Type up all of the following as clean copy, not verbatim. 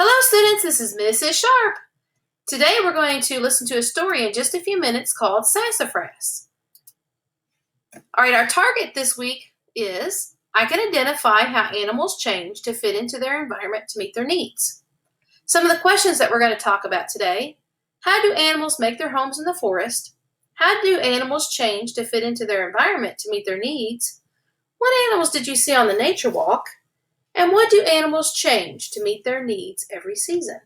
Hello students, this is Mrs. Sharp. Today we're going to listen to a story in just a few minutes called Sassafras. Alright, our target this week is I can identify how animals change to fit into their environment to meet their needs. Some of the questions that we're going to talk about today: how do animals make their homes in the forest? How do animals change to fit into their environment to meet their needs? What animals did you see on the nature walk? And what do animals change to meet their needs every season?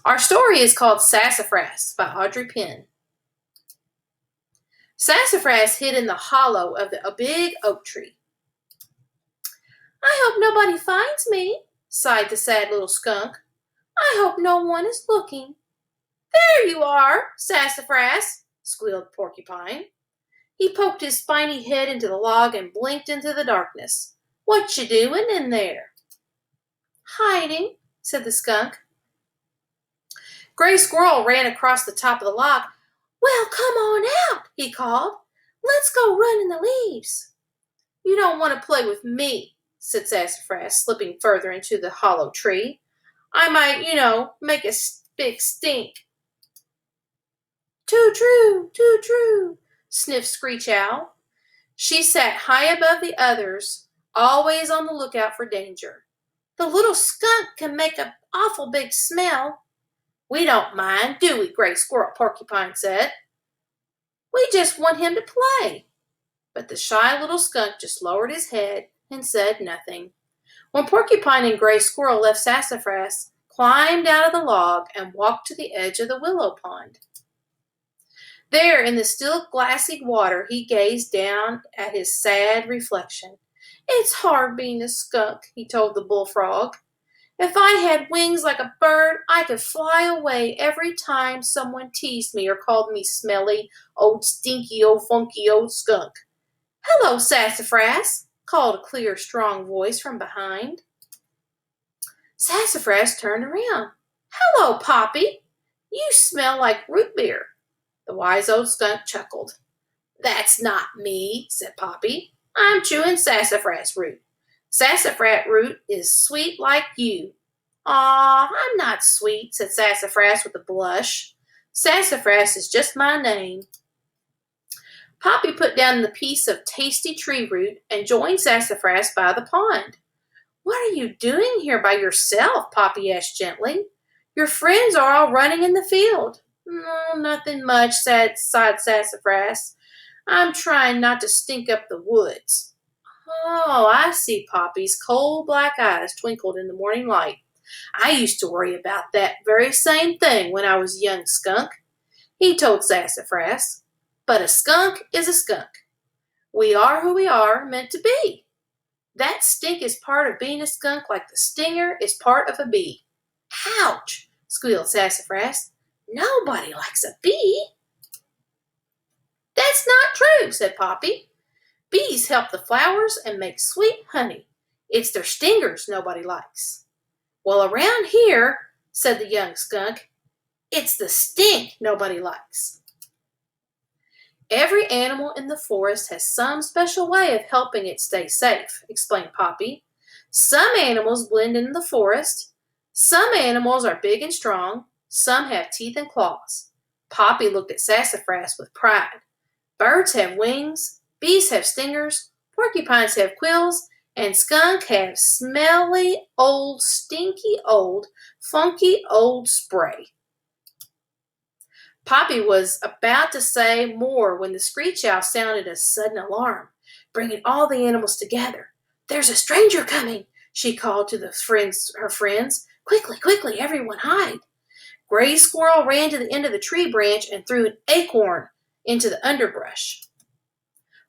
Our story is called Sassafras by Audrey Penn. Sassafras hid in the hollow of a big oak tree. "I hope nobody finds me," sighed the sad little skunk. "I hope no one is looking." "There you are, Sassafras," squealed Porcupine. He poked his spiny head into the log and blinked into the darkness. "What you doing in there?" "Hiding," said the skunk. Gray Squirrel ran across the top of the log. "Well, come on out," he called. "Let's go run in the leaves." "You don't want to play with me," said Sassafras, slipping further into the hollow tree. "I might, make a big stink." "Too true," sniffed Screech Owl. She sat high above the others, always on the lookout for danger. "The little skunk can make an awful big smell." "We don't mind, do we?" Gray Squirrel, Porcupine said. "We just want him to play." But the shy little skunk just lowered his head and said nothing. When Porcupine and Gray Squirrel left, Sassafras climbed out of the log and walked to the edge of the willow pond. There, in the still glassy water, he gazed down at his sad reflection. "It's hard being a skunk," he told the bullfrog. "If I had wings like a bird, I could fly away every time someone teased me or called me smelly, old stinky, old funky, old skunk." "Hello, Sassafras," called a clear, strong voice from behind. Sassafras turned around. "Hello, Poppy. You smell like root beer." The wise old skunk chuckled. "That's not me," said Poppy. "I'm chewing sassafras root. Sassafras root is sweet like you." "Aw, I'm not sweet," said Sassafras with a blush. "Sassafras is just my name." Poppy put down the piece of tasty tree root and joined Sassafras by the pond. "What are you doing here by yourself?" Poppy asked gently. "Your friends are all running in the field." "No, nothing much," sighed Sassafras. "I'm trying not to stink up the woods." "Oh, I see." Poppy's cold black eyes twinkled in the morning light. "I used to worry about that very same thing when I was a young skunk," he told Sassafras. "But a skunk is a skunk. We are who we are meant to be. That stink is part of being a skunk like the stinger is part of a bee." "Ouch!" squealed Sassafras. "Nobody likes a bee." "That's not true," said Poppy. "Bees help the flowers and make sweet honey. It's their stingers nobody likes." "Well, around here," said the young skunk, "it's the stink nobody likes." "Every animal in the forest has some special way of helping it stay safe," explained Poppy. "Some animals blend in the forest. Some animals are big and strong. Some have teeth and claws." Poppy looked at Sassafras with pride. "Birds have wings, bees have stingers, porcupines have quills, and skunk have smelly, old, stinky, old, funky, old spray." Poppy was about to say more when the Screech Owl sounded a sudden alarm, bringing all the animals together. "There's a stranger coming," she called to her friends. "Quickly, quickly, everyone hide." Gray Squirrel ran to the end of the tree branch and threw an acorn into the underbrush.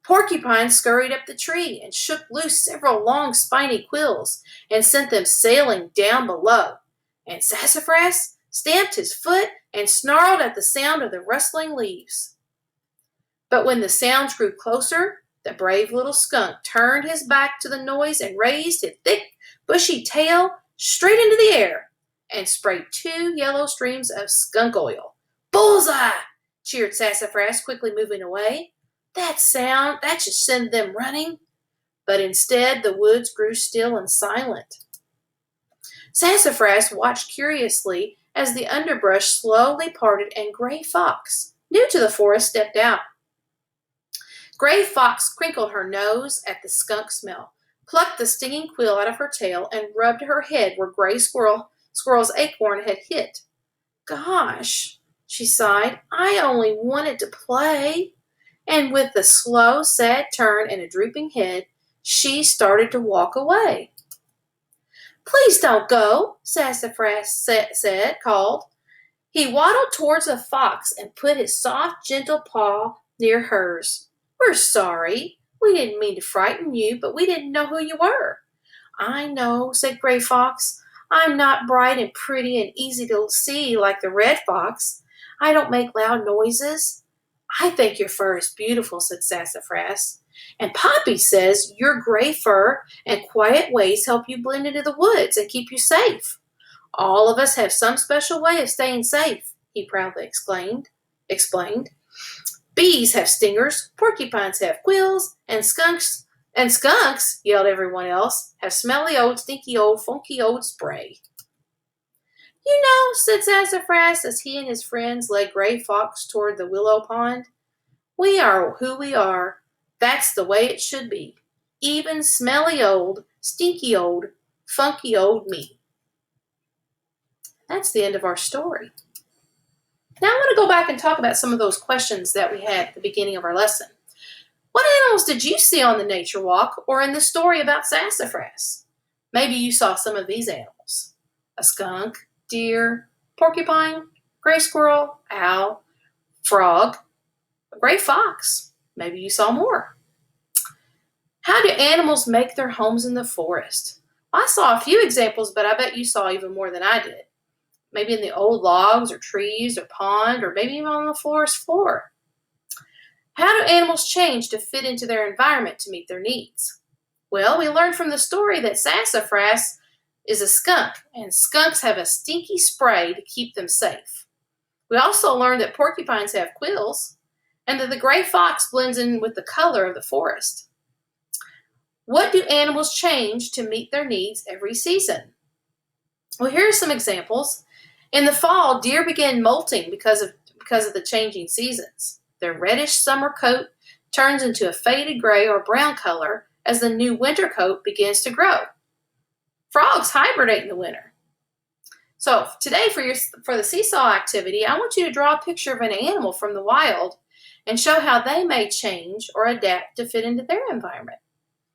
Porcupine scurried up the tree and shook loose several long spiny quills and sent them sailing down below. And Sassafras stamped his foot and snarled at the sound of the rustling leaves. But when the sounds grew closer, the brave little skunk turned his back to the noise and raised his thick, bushy tail straight into the air and sprayed 2 yellow streams of skunk oil. "Bullseye!" cheered Sassafras, quickly moving away. That should send them running." But instead, the woods grew still and silent. Sassafras watched curiously as the underbrush slowly parted and Gray Fox, new to the forest, stepped out. Gray Fox crinkled her nose at the skunk smell, plucked the stinging quill out of her tail, and rubbed her head where Squirrel's acorn had hit. Gosh, she sighed, I only wanted to play. And with a slow, sad turn and a drooping head, she started to walk away. Please don't go, Sassafras called. He waddled towards the fox and put his soft, gentle paw near hers. We're sorry. We didn't mean to frighten you, but we didn't know who you were. I know, said Gray Fox. I'm not bright and pretty and easy to see like the Red Fox. I don't make loud noises. I think your fur is beautiful, said Sassafras. And Poppy says your gray fur and quiet ways help you blend into the woods and keep you safe. All of us have some special way of staying safe, he proudly explained. Bees have stingers, porcupines have quills, and skunks, yelled everyone else, have smelly old, stinky old, funky old spray. You know, said Sassafras as he and his friends led Gray Fox toward the willow pond, we are who we are. That's the way it should be. Even smelly old, stinky old, funky old me. That's the end of our story. Now I want to go back and talk about some of those questions that we had at the beginning of our lesson. What animals did you see on the nature walk or in the story about Sassafras? Maybe you saw some of these animals. A skunk, deer, porcupine, gray squirrel, owl, frog, a gray fox. Maybe you saw more. How do animals make their homes in the forest? Well, I saw a few examples, but I bet you saw even more than I did. Maybe in the old logs or trees or pond or maybe even on the forest floor. How do animals change to fit into their environment to meet their needs? Well, we learned from the story that Sassafras is a skunk, and skunks have a stinky spray to keep them safe. We also learned that porcupines have quills, and that the gray fox blends in with the color of the forest. What do animals change to meet their needs every season? Well, here are some examples. In the fall, deer begin molting because of the changing seasons. Their reddish summer coat turns into a faded gray or brown color as the new winter coat begins to grow. Frogs hibernate in the winter. So today for the seesaw activity, I want you to draw a picture of an animal from the wild and show how they may change or adapt to fit into their environment.